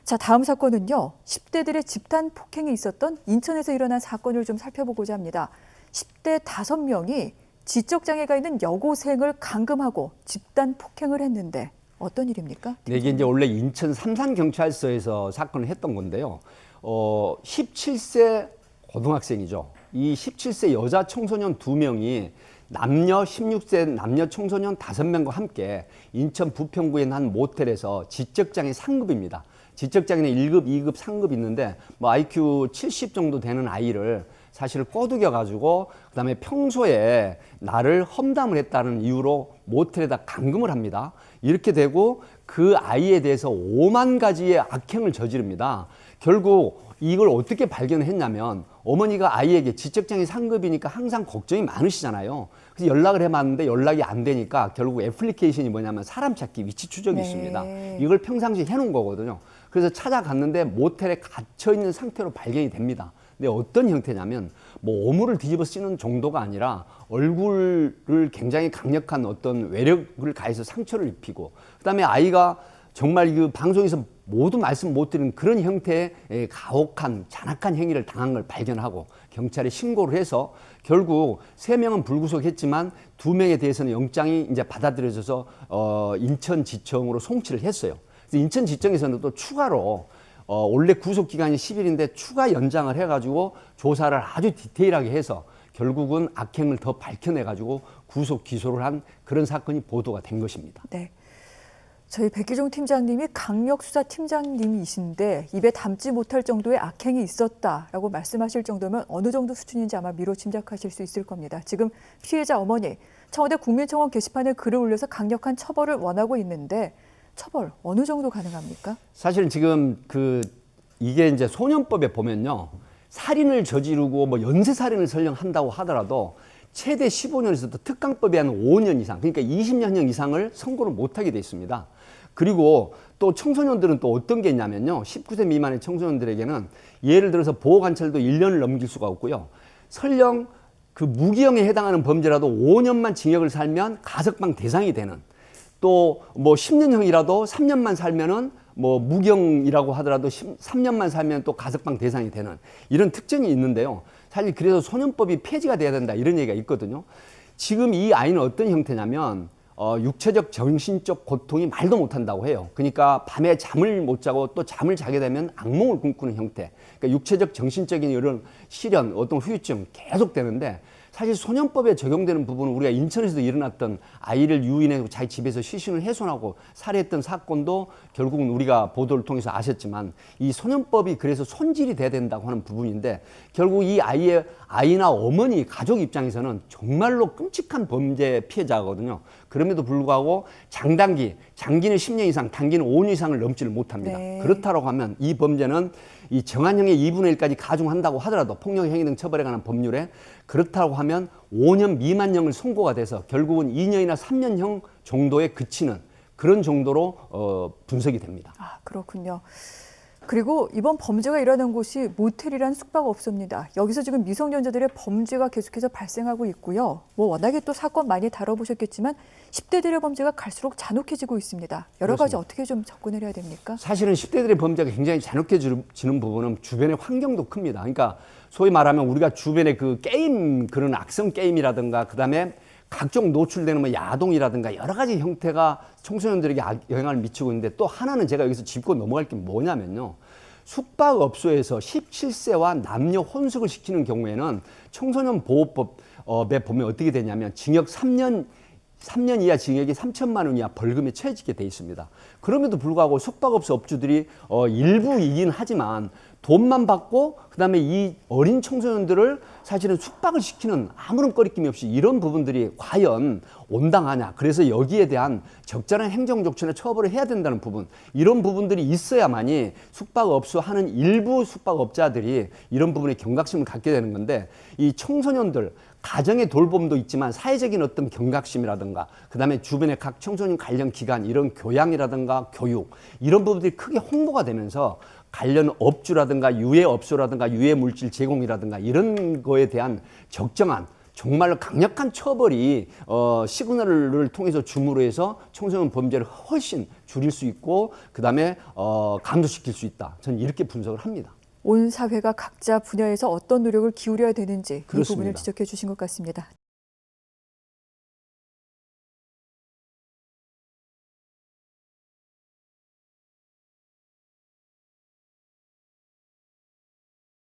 자, 다음 사건은요. 10대들의 집단 폭행이 있었던 인천에서 일어난 사건을 좀 살펴보고자 합니다. 10대 5명이 지적장애가 있는 여고생을 감금하고 집단 폭행을 했는데 어떤 일입니까? 네, 이게 이제 원래 인천 삼산경찰서에서 사건을 했던 건데요. 17세 고등학생이죠. 이 17세 여자 청소년 2명이 남녀 16세 남녀 청소년 5명과 함께 인천 부평구의 한 모텔에서 지적장애 상급입니다. 지적장애는 1급, 2급, 3급 있는데 뭐 IQ 70 정도 되는 아이를 사실 꼬드겨 가지고 그다음에 평소에 나를 험담을 했다는 이유로 모텔에다 감금을 합니다. 이렇게 되고 그 아이에 대해서 5만 가지의 악행을 저지릅니다. 결국 이걸 어떻게 발견했냐면 어머니가 아이에게 지적장애 상급이니까 항상 걱정이 많으시잖아요. 그래서 연락을 해봤는데 연락이 안 되니까 결국 애플리케이션이 뭐냐면 사람 찾기 위치 추적이 있습니다. 이걸 평상시에 해놓은 거거든요. 그래서 찾아갔는데 모텔에 갇혀 있는 상태로 발견이 됩니다. 근데 어떤 형태냐면 뭐 오물을 뒤집어 쓰는 정도가 아니라 얼굴을 굉장히 강력한 어떤 외력을 가해서 상처를 입히고 그다음에 아이가 정말 그 방송에서 모두 말씀 못 드리는 그런 형태의 가혹한 잔악한 행위를 당한 걸 발견하고 경찰에 신고를 해서 결국 3명은 불구속했지만 2명에 대해서는 영장이 이제 받아들여져서 인천지청으로 송치를 했어요. 그래서 인천지청에서는 또 추가로 원래 구속 기간이 10일인데 추가 연장을 해가지고 조사를 아주 디테일하게 해서 결국은 악행을 더 밝혀내가지고 구속 기소를 한 그런 사건이 보도가 된 것입니다. 네. 저희 백기종 팀장님이 강력수사팀장님이신데 입에 담지 못할 정도의 악행이 있었다라고 말씀하실 정도면 어느 정도 수준인지 아마 미로 짐작하실 수 있을 겁니다. 지금 피해자 어머니, 청와대 국민청원 게시판에 글을 올려서 강력한 처벌을 원하고 있는데 처벌 어느 정도 가능합니까? 사실은 지금 이게 이제 소년법에 보면요. 살인을 저지르고 뭐 연쇄살인을 설령 한다고 하더라도 최대 15년에서도 특강법에 한 5년 이상, 그러니까 20년형 이상을 선고를 못하게 돼 있습니다. 그리고 또 청소년들은 또 어떤 게 있냐면요. 19세 미만의 청소년들에게는 예를 들어서 보호관찰도 1년을 넘길 수가 없고요. 설령 그 무기형에 해당하는 범죄라도 5년만 징역을 살면 가석방 대상이 되는 또 뭐 10년형이라도 3년만 살면은 뭐 무기형이라고 하더라도 3년만 살면 또 가석방 대상이 되는 이런 특징이 있는데요. 사실 그래서 소년법이 폐지가 돼야 된다 이런 얘기가 있거든요. 지금 이 아이는 어떤 형태냐면 육체적 정신적 고통이 말도 못한다고 해요. 그러니까 밤에 잠을 못 자고 또 잠을 자게 되면 악몽을 꿈꾸는 형태. 그러니까 육체적 정신적인 이런 시련 어떤 후유증 계속 되는데 사실 소년법에 적용되는 부분은 우리가 인천에서도 일어났던 아이를 유인해서 자기 집에서 시신을 훼손하고 살해했던 사건도 결국은 우리가 보도를 통해서 아셨지만 이 소년법이 그래서 손질이 돼야 된다고 하는 부분인데 결국 이 아이나 어머니 가족 입장에서는 정말로 끔찍한 범죄 피해자거든요. 그럼에도 불구하고 장기는 10년 이상, 단기는 5년 이상을 넘지를 못합니다. 네. 그렇다고 하면 이 범죄는 이 정한형의 2분의 1까지 가중한다고 하더라도 폭력행위 등 처벌에 관한 법률에 그렇다고 하면 5년 미만형을 선고가 돼서 결국은 2년이나 3년형 정도에 그치는 그런 정도로 분석이 됩니다. 아, 그렇군요. 그리고 이번 범죄가 일어난 곳이 모텔이란 숙박업소입니다. 여기서 지금 미성년자들의 범죄가 계속해서 발생하고 있고요. 뭐 워낙에 또 사건 많이 다뤄보셨겠지만 10대들의 범죄가 갈수록 잔혹해지고 있습니다. 여러 가지 그렇습니다. 어떻게 좀 접근을 해야 됩니까? 사실은 10대들의 범죄가 굉장히 잔혹해지는 부분은 주변의 환경도 큽니다. 그러니까 소위 말하면 우리가 주변에 그 게임, 그런 악성 게임이라든가 그다음에 각종 노출되는 뭐 야동이라든가 여러 가지 형태가 청소년들에게 영향을 미치고 있는데 또 하나는 제가 여기서 짚고 넘어갈 게 뭐냐면요. 숙박업소에서 17세와 남녀 혼숙을 시키는 경우에는 청소년 보호법에 보면 어떻게 되냐면 징역 3년 이하 징역이 3천만 원 이하 벌금에 처해지게 돼 있습니다. 그럼에도 불구하고 숙박업소 업주들이 일부이긴 하지만 돈만 받고 그다음에 이 어린 청소년들을 사실은 숙박을 시키는 아무런 꺼리낌이 없이 이런 부분들이 과연 온당하냐. 그래서 여기에 대한 적절한 행정조치나 처벌을 해야 된다는 부분 이런 부분들이 있어야만이 숙박업소 하는 일부 숙박업자들이 이런 부분에 경각심을 갖게 되는 건데 이 청소년들 가정의 돌봄도 있지만 사회적인 어떤 경각심이라든가 그다음에 주변의 각 청소년 관련 기관 이런 교양이라든가 교육 이런 부분들이 크게 홍보가 되면서 관련 업주라든가 유해 업소라든가 유해 물질 제공이라든가 이런 거에 대한 적정한 정말로 강력한 처벌이 시그널을 통해서 줌으로 해서 청소년 범죄를 훨씬 줄일 수 있고 그다음에 감소시킬 수 있다. 저는 이렇게 분석을 합니다. 온 사회가 각자 분야에서 어떤 노력을 기울여야 되는지 이 부분을 그렇습니다. 지적해 주신 것 같습니다.